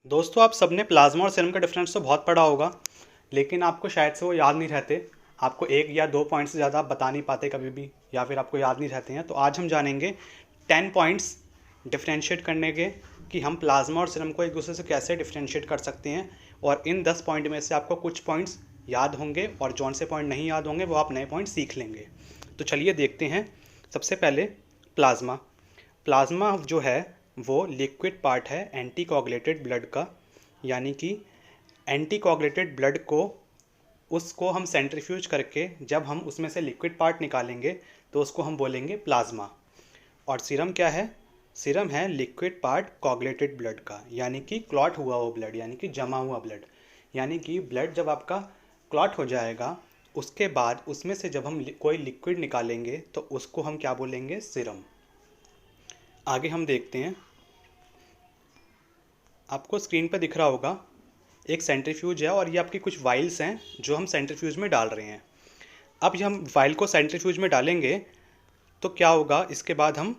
दोस्तों, आप सबने प्लाज्मा और सीरम का डिफरेंस तो बहुत पढ़ा होगा, लेकिन आपको शायद से वो याद नहीं रहते। आपको एक या दो पॉइंट्स से ज़्यादा आप बता नहीं पाते कभी भी, या फिर आपको याद नहीं रहते हैं। तो आज हम जानेंगे 10 पॉइंट्स डिफरेंशिएट करने के, कि हम प्लाज्मा और सीरम को एक दूसरे से कैसे डिफरेंशिएट कर सकते हैं। और इन 10 पॉइंट में से आपको कुछ पॉइंट्स याद होंगे और जौन से पॉइंट नहीं याद होंगे वो आप नए पॉइंट सीख लेंगे। तो चलिए देखते हैं। सबसे पहले प्लाज्मा। प्लाज्मा जो है वो लिक्विड पार्ट है एंटी कोगुलेटेड ब्लड का, यानी कि एंटी कोगुलेटेड ब्लड को उसको हम सेंट्रीफ्यूज करके जब हम उसमें से लिक्विड पार्ट निकालेंगे तो उसको हम बोलेंगे प्लाज्मा। और सीरम क्या है? सीरम है लिक्विड पार्ट कोगुलेटेड ब्लड का, यानी कि क्लॉट हुआ वो ब्लड, यानी कि जमा हुआ ब्लड। यानी कि ब्लड जब आपका क्लॉट हो जाएगा उसके बाद उसमें से जब हम कोई लिक्विड निकालेंगे तो उसको हम क्या बोलेंगे? सीरम। आगे हम देखते हैं। आपको स्क्रीन पर दिख रहा होगा एक सेंट्रीफ्यूज है और ये आपकी कुछ वाइल्स हैं जो हम सेंट्रीफ्यूज में डाल रहे हैं। अब ये हम वाइल को सेंट्रीफ्यूज में डालेंगे तो क्या होगा? इसके बाद हम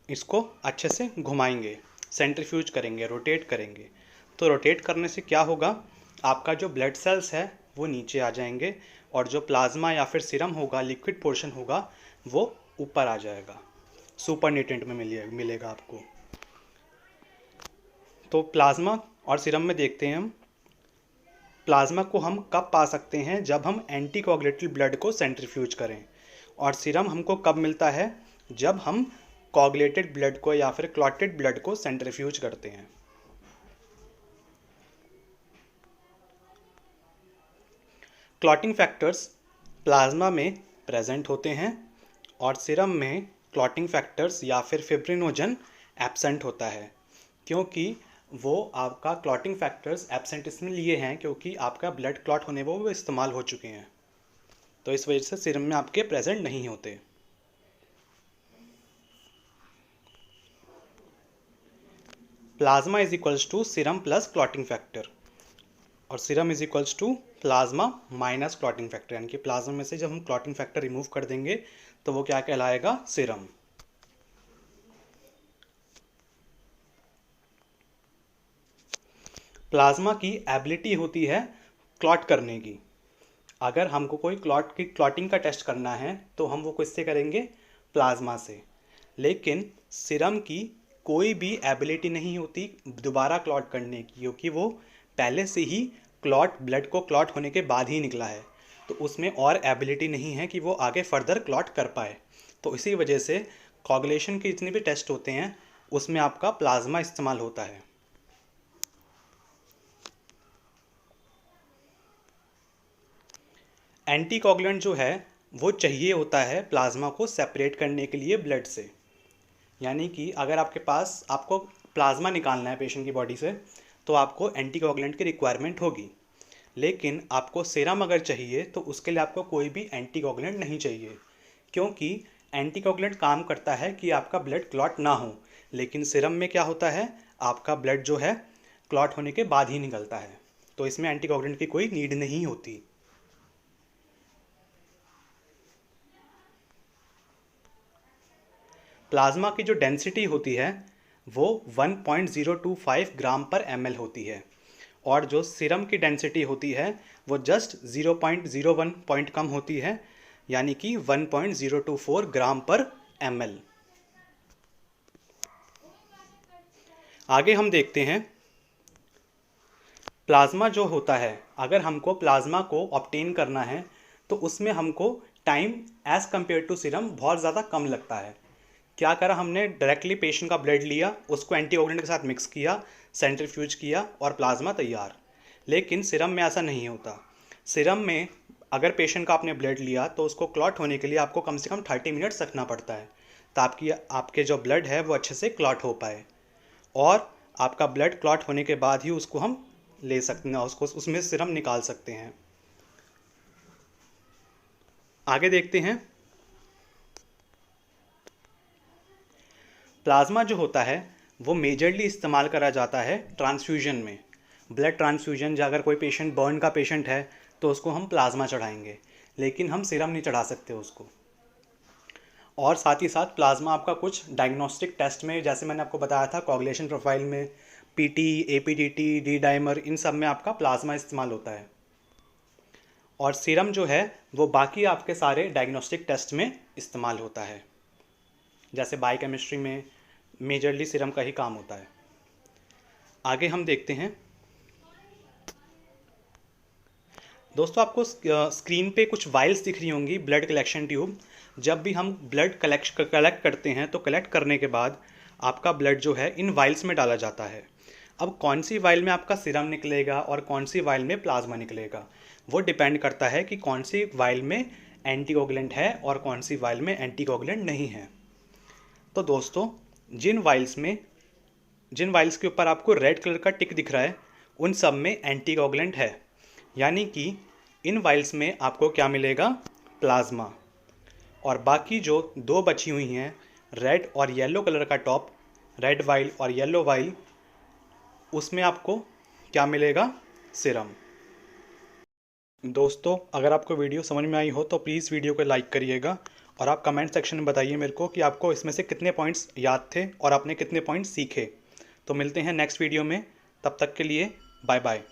इसको अच्छे से घुमाएंगे, सेंट्रीफ्यूज करेंगे, रोटेट करेंगे। तो रोटेट करने से क्या होगा? आपका जो ब्लड सेल्स है वो नीचे आ जाएंगे और जो प्लाज्मा या फिर सीरम होगा, लिक्विड पोर्शन होगा, वो ऊपर आ जाएगा, सुपरनेटेंट में मिलेगा आपको। तो प्लाज्मा और सीरम में देखते हैं हम। प्लाज्मा को हम कब पा सकते हैं? जब हम एंटी कोगुलेटेड ब्लड को सेंट्रीफ्यूज करें। और सीरम हमको कब मिलता है? जब हम कोगुलेटेड ब्लड को या फिर क्लॉटेड ब्लड को सेंट्रीफ्यूज करते हैं। क्लॉटिंग फैक्टर्स प्लाज्मा में प्रेजेंट होते हैं और सीरम में क्लॉटिंग फैक्टर्स या फिर फिब्रिनोजन एब्सेंट होता है, क्योंकि वो आपका क्लॉटिंग फैक्टर्स एब्सेंट इसलिए हैं क्योंकि आपका ब्लड क्लॉट होने वो इस्तेमाल हो चुके हैं। तो इस वजह से सीरम में आपके प्रेजेंट नहीं होते। Plasma is equals to serum plus clotting factor, और serum is equals to plasma minus clotting factor, यानी कि प्लाज्मा में से जब हम क्लॉटिंग फैक्टर रिमूव कर देंगे तो वो क्या कहलाएगा? सीरम। प्लाज्मा की एबिलिटी होती है क्लॉट करने की। अगर हमको कोई क्लॉटिंग का टेस्ट करना है तो हम वो किससे करेंगे? प्लाज्मा से। लेकिन सीरम की कोई भी एबिलिटी नहीं होती दोबारा क्लॉट करने की, क्योंकि वो पहले से ही ब्लड को क्लॉट होने के बाद ही निकला है। तो उसमें और एबिलिटी नहीं है कि वो आगे फर्दर क्लॉट कर पाए। तो इसी वजह से कोगुलेशन के जितने भी टेस्ट होते हैं उसमें आपका प्लाज्मा इस्तेमाल होता है। एंटीकोगुलेंट जो है वो चाहिए होता है प्लाज्मा को सेपरेट करने के लिए ब्लड से। यानी कि अगर आपके पास आपको प्लाज्मा निकालना है पेशेंट की बॉडी से तो आपको एंटीकोगुलेंट की रिक्वायरमेंट होगी। लेकिन आपको सीरम अगर चाहिए तो उसके लिए आपको कोई भी एंटीकोगुलेंट नहीं चाहिए, क्योंकि एंटीकोगुलेंट काम करता है कि आपका ब्लड क्लॉट ना हो। लेकिन सीरम में क्या होता है? आपका ब्लड जो है क्लॉट होने के बाद ही निकलता है, तो इसमें एंटीकोगुलेंट की कोई नीड नहीं होती। प्लाज्मा की जो डेंसिटी होती है वो 1.025 ग्राम पर ml होती है, और जो सीरम की डेंसिटी होती है वो जस्ट 0.01 पॉइंट कम होती है, यानी कि 1.024 ग्राम पर ml। आगे हम देखते हैं। प्लाज्मा जो होता है, अगर हमको प्लाज्मा को ऑब्टेन करना है तो उसमें हमको time as compared to serum बहुत ज़्यादा कम लगता है। क्या करा हमने? डायरेक्टली पेशेंट का ब्लड लिया, उसको एंटीकोगुलेंट के साथ मिक्स किया, सेंट्रीफ्यूज किया और प्लाज्मा तैयार। लेकिन सीरम में ऐसा नहीं होता। सीरम में अगर पेशेंट का आपने ब्लड लिया तो उसको क्लॉट होने के लिए आपको कम से कम 30 मिनट्स रखना पड़ता है, ताकि आपके जो ब्लड है वो अच्छे से क्लॉट हो पाए। और आपका ब्लड क्लॉट होने के बाद ही उसको हम ले सकते हैं, उसको उसमें सीरम निकाल सकते हैं। आगे देखते हैं। प्लाज्मा जो होता है वो मेजरली इस्तेमाल करा जाता है ट्रांसफ्यूजन में। ब्लड ट्रांसफ्यूजन, अगर कोई पेशेंट बर्न का पेशेंट है तो उसको हम प्लाज्मा चढ़ाएंगे, लेकिन हम सीरम नहीं चढ़ा सकते उसको। और साथ ही साथ प्लाज्मा आपका कुछ डायग्नोस्टिक टेस्ट में, जैसे मैंने आपको बताया था कोगुलेशन प्रोफाइल में, पीटी, एपीडीटी, डी डाइमर, इन सब में आपका प्लाज्मा इस्तेमाल होता है। और सीरम जो है वो बाकी आपके सारे डायग्नोस्टिक टेस्ट में इस्तेमाल होता है, जैसे बायोकेमिस्ट्री में मेजरली सीरम का ही काम होता है। आगे हम देखते हैं दोस्तों, आपको स्क्रीन पे कुछ वाइल्स दिख रही होंगी, ब्लड कलेक्शन ट्यूब। जब भी हम ब्लड कलेक्ट करते हैं तो कलेक्ट करने के बाद आपका ब्लड जो है इन वाइल्स में डाला जाता है। अब कौन सी वाइल में आपका सीरम निकलेगा और कौन सी वाइल में प्लाज्मा निकलेगा, वो डिपेंड करता है कि कौन सी वाइल में एंटीकोगुलेंट है और कौन सी वाइल में एंटीकोगुलेंट नहीं है। तो दोस्तों, जिन वाइल्स के ऊपर आपको रेड कलर का टिक दिख रहा है उन सब में एंटीकोगुलेंट है, यानी कि इन वाइल्स में आपको क्या मिलेगा, प्लाज्मा। और बाकी जो दो बची हुई हैं, रेड और येलो कलर का टॉप, रेड वाइल और येलो वाइल, उसमें आपको क्या मिलेगा, सीरम। दोस्तों, अगर आपको वीडियो समझ में आई हो तो प्लीज़ वीडियो को लाइक करिएगा और आप कमेंट सेक्शन में बताइए मेरे को कि आपको इसमें से कितने पॉइंट्स याद थे और आपने कितने पॉइंट्स सीखे। तो मिलते हैं नेक्स्ट वीडियो में, तब तक के लिए बाय बाय।